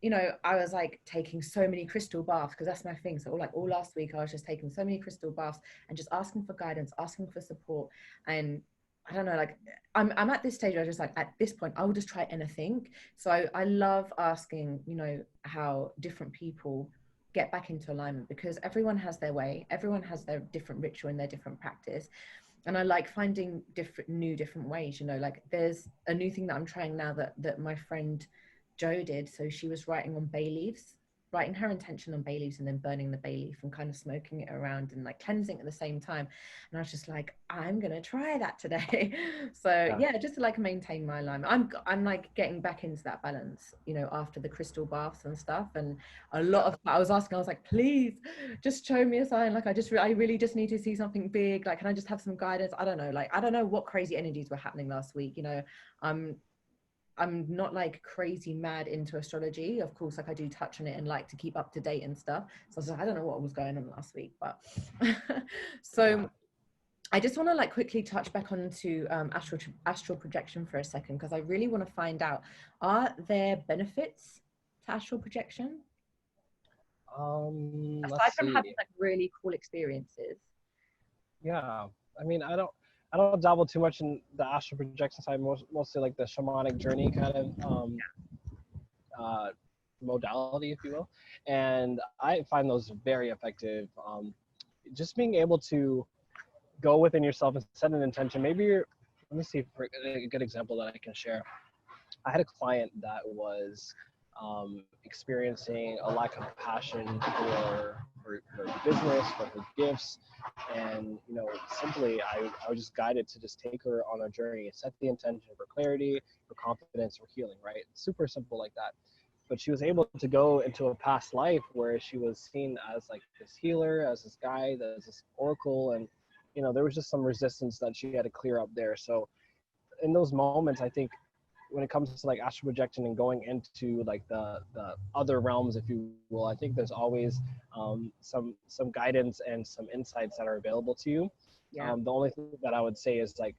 you know, I was like taking so many crystal baths because that's my thing. So, all last week, I was just taking so many crystal baths and just asking for guidance, asking for support, and I don't know, like I'm at this stage where I just like at this point, I will just try anything. So I love asking, you know, how different people get back into alignment because everyone has their way, everyone has their different ritual and their different practice, and I like finding different ways, you know, like there's a new thing that I'm trying now that my friend Jo did. So she was writing on bay leaves, writing her intention on bay leaves and then burning the bay leaf and kind of smoking it around and like cleansing at the same time. And I was just like, I'm gonna try that today. So yeah, yeah, just to like maintain my alignment. I'm like getting back into that balance, you know, after the crystal baths and stuff. And a lot of I was asking, I was like, please just show me a sign. Like I really just need to see something big. Like, can I just have some guidance? I don't know. Like, I don't know what crazy energies were happening last week. You know, I'm not like crazy mad into astrology. Of course, like I do touch on it and like to keep up to date and stuff. So I was like, I don't know what was going on last week, but so yeah. I just want to like quickly touch back onto astral projection for a second because I really want to find out, are there benefits to astral Let's projection aside from see. having like really cool experiences? Yeah, I mean, I don't dabble too much in the astral projection side. Mostly like the shamanic journey kind of uh, modality, if you will, and I find those very effective. Just being able to go within yourself and set an intention. Maybe you're. Let me see for a good example that I can share. I had a client that was experiencing a lack of passion for her business, for her gifts, and simply I was just guided to just take her on a journey, set the intention for clarity, for confidence, for healing. Right, super simple like that. But she was able to go into a past life where she was seen as like this healer, as this guide, as this oracle, and there was just some resistance that she had to clear up there. So in those moments, I think when it comes to like astral projection and going into like the other realms, if you will, I think there's always some guidance and some insights that are available to you. Yeah. The only thing that I would say is like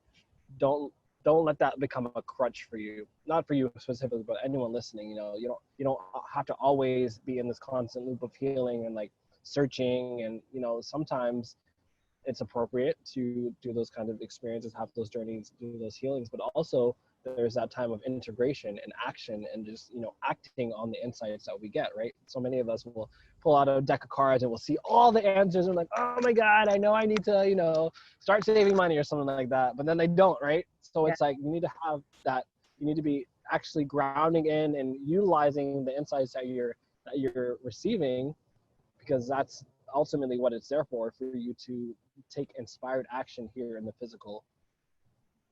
don't don't let that become a crutch for you. Not for you specifically, but anyone listening. You don't have to always be in this constant loop of healing and like searching, and sometimes it's appropriate to do those kind of experiences, have those journeys, do those healings, but also there's that time of integration and action and just acting on the insights that we get, right? So many of us will pull out a deck of cards and we'll see all the answers and like, oh my god, I know I need to start saving money or something like that, but then they don't, right? So it's like you need to have that, you need to be actually grounding in and utilizing the insights that you're receiving, because that's ultimately what it's there for you to take inspired action here in the physical.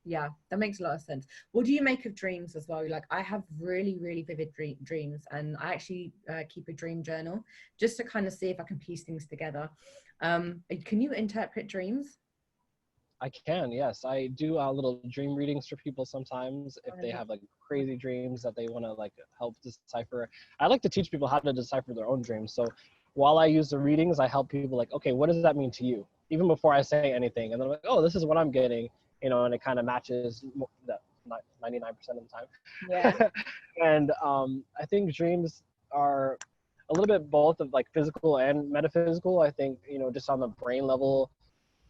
Yeah, that makes a lot of sense. What do you make of dreams as well? Like, I have really, really vivid dreams, and I actually keep a dream journal just to kind of see if I can piece things together. Can you interpret dreams? I can, yes. I do little dream readings for people sometimes if they have like crazy dreams that they want to like help decipher. I like to teach people how to decipher their own dreams. So while I use the readings, I help people like, okay, what does that mean to you? Even before I say anything. And then I'm like, oh, this is what I'm getting, and it kind of matches the 99% of the time. Yeah. And I think dreams are a little bit both of like physical and metaphysical. I think, just on the brain level,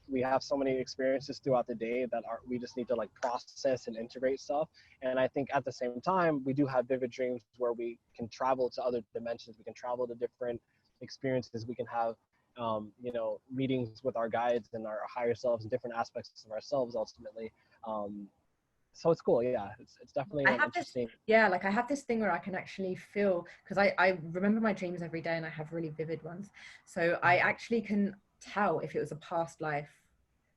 we have so many experiences throughout the day that we just need to like process and integrate stuff. And I think at the same time, we do have vivid dreams where we can travel to other dimensions. We can travel to different experiences. We can have meetings with our guides and our higher selves and different aspects of ourselves ultimately. So it's cool. Yeah, it's definitely interesting. Like I have this thing where I can actually feel, because I remember my dreams every day and I have really vivid ones. So I actually can tell if it was a past life.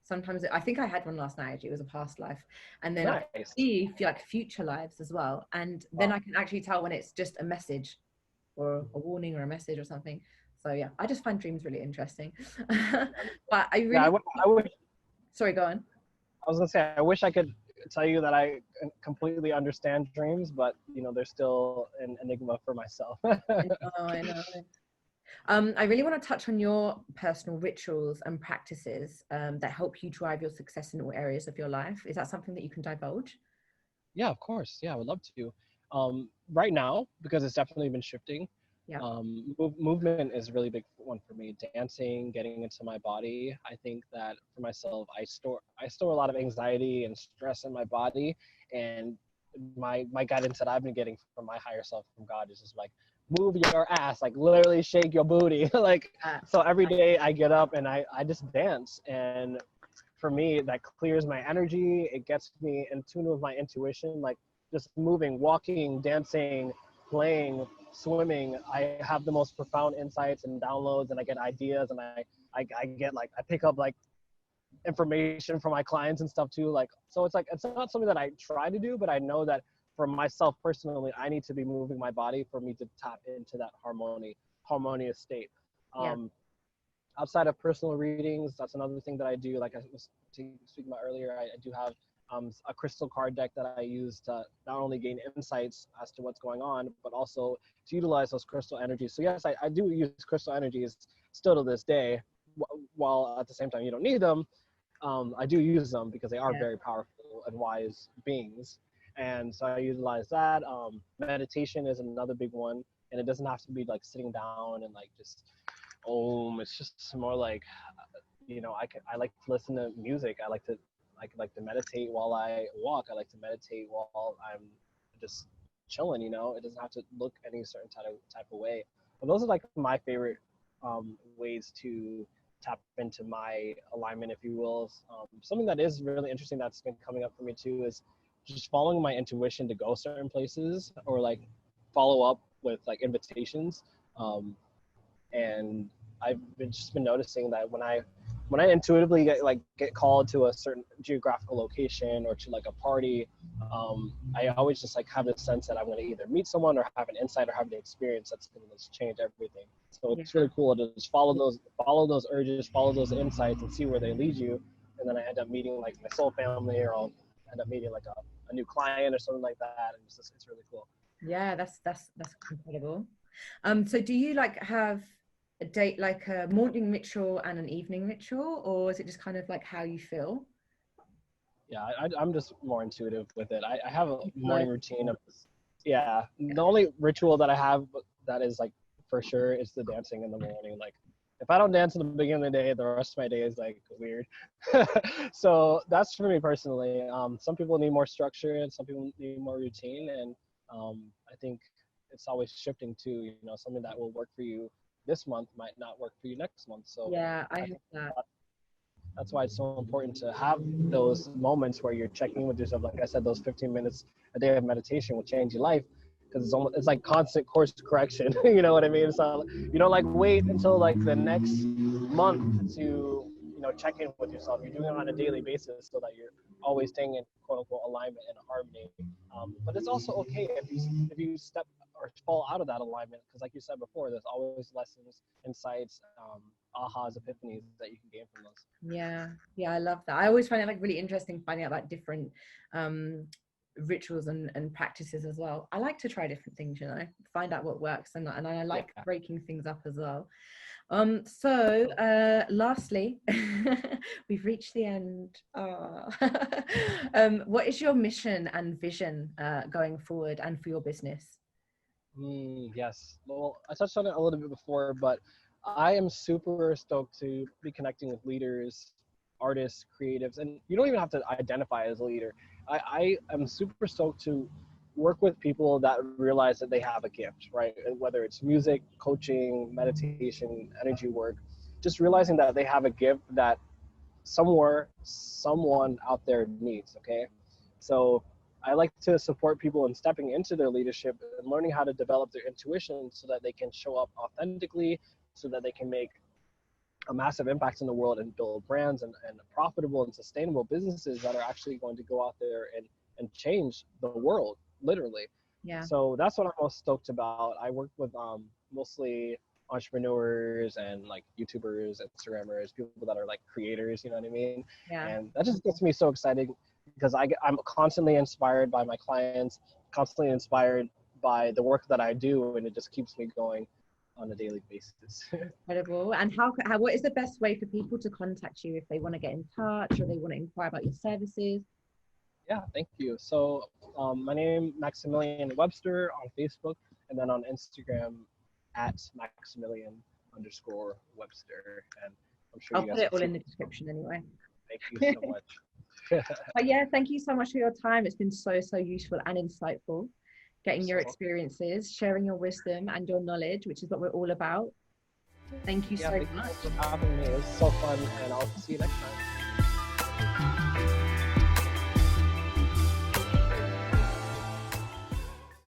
Sometimes I think I had one last night, actually. It was a past life. And then Nice. I can see like future lives as well. And then I can actually tell when it's just a message or a warning or a message or something. So yeah, I just find dreams really interesting. But I really, I wish. Sorry, go on. I was gonna say, I wish I could tell you that I completely understand dreams, but they're still an enigma for myself. I know. I really want to touch on your personal rituals and practices that help you drive your success in all areas of your life. Is that something that you can divulge? Yeah, of course. Yeah, I would love to. Right now, because it's definitely been shifting, Yeah. Movement is a really big one for me. Dancing, getting into my body. I think that for myself, I store a lot of anxiety and stress in my body, and my guidance that I've been getting from my higher self, from God, is just like, move your ass, like literally shake your booty. Like, so every day I get up and I just dance, and for me that clears my energy. It gets me in tune with my intuition. Like, just moving, walking, dancing, playing, swimming, I have the most profound insights and downloads, and I get ideas, and I get like, I pick up like information from my clients and stuff too. Like, so it's like, it's not something that I try to do, but I know that for myself personally, I need to be moving my body for me to tap into that harmonious state. Outside of personal readings, that's another thing that I do. Like I was speaking about earlier, I do have a crystal card deck that I use to not only gain insights as to what's going on, but also to utilize those crystal energies. So yes, I do use crystal energies still to this day, while at the same time you don't need them. I do use them because they are very powerful and wise beings. And so I utilize that. Meditation is another big one, and it doesn't have to be like sitting down and like just it's just more like I like to listen to music. I like to meditate while I walk. I like to meditate while I'm just chilling. It doesn't have to look any certain type of way. But those are like my favorite ways to tap into my alignment, if you will. Something that is really interesting that's been coming up for me too is just following my intuition to go certain places, or like follow up with like invitations. And I've just been noticing that when I intuitively get called to a certain geographical location or to like a party, I always just like have this sense that I'm going to either meet someone or have an insight or have an experience that's going to change everything. So it's really cool to just follow those urges, follow those insights, and see where they lead you. And then I end up meeting like my soul family, or I'll end up meeting like a new client or something like that. And it's really cool. Yeah, that's incredible. So do you like have a date, like a morning ritual and an evening ritual, or is it just kind of like how you feel? Yeah, I'm just more intuitive with it. I have a morning routine of, the only ritual that I have that is like for sure is the dancing in the morning. Like if I don't dance in the beginning of the day, the rest of my day is like weird. So that's for me personally. Some people need more structure and some people need more routine, and I think it's always shifting too. Something that will work for you this month might not work for you next month. So yeah, I have that. That's why it's so important to have those moments where you're checking with yourself. Like I said, those 15 minutes a day of meditation will change your life, because it's like constant course correction. You know what I mean? So you don't like wait until like the next month to check in with yourself. You're doing it on a daily basis so that you're always staying in quote unquote alignment and harmony. But it's also okay if you step or fall out of that alignment, because like you said before, there's always lessons, insights, ahas, epiphanies that you can gain from those. Yeah, I love that. I always find it like really interesting finding out like different rituals and practices as well. I like to try different things, find out what works, and I like breaking things up as well. So lastly, we've reached the end. What is your mission and vision going forward and for your business? Yes, well, I touched on it a little bit before, but I am super stoked to be connecting with leaders, artists, creatives, and you don't even have to identify as a leader. I am super stoked to work with people that realize that they have a gift, right? Whether it's music, coaching, meditation, energy work, just realizing that they have a gift that someone out there needs, okay? So I like to support people in stepping into their leadership and learning how to develop their intuition so that they can show up authentically, so that they can make a massive impact in the world and build brands and profitable and sustainable businesses that are actually going to go out there and change the world, literally. Yeah. So that's what I'm most stoked about. I work with mostly entrepreneurs and like YouTubers, Instagrammers, people that are like creators, you know what I mean? Yeah. And that just gets me so excited, because I'm constantly inspired by my clients, constantly inspired by the work that I do, and it just keeps me going on a daily basis. Incredible. And how what is the best way for people to contact you if they want to get in touch or they want to inquire about your services? Yeah, thank you. So my name, Maximilian Webster on Facebook, and then on Instagram at Maximilian_Webster. And I'm sure I'll you guys put it all in the description anyway. Thank you so much. But yeah, thank you so much for your time. It's been so useful and insightful, getting your experiences, sharing your wisdom and your knowledge, which is what we're all about. Thank you so much for having me. It was so fun, and I'll see you next time.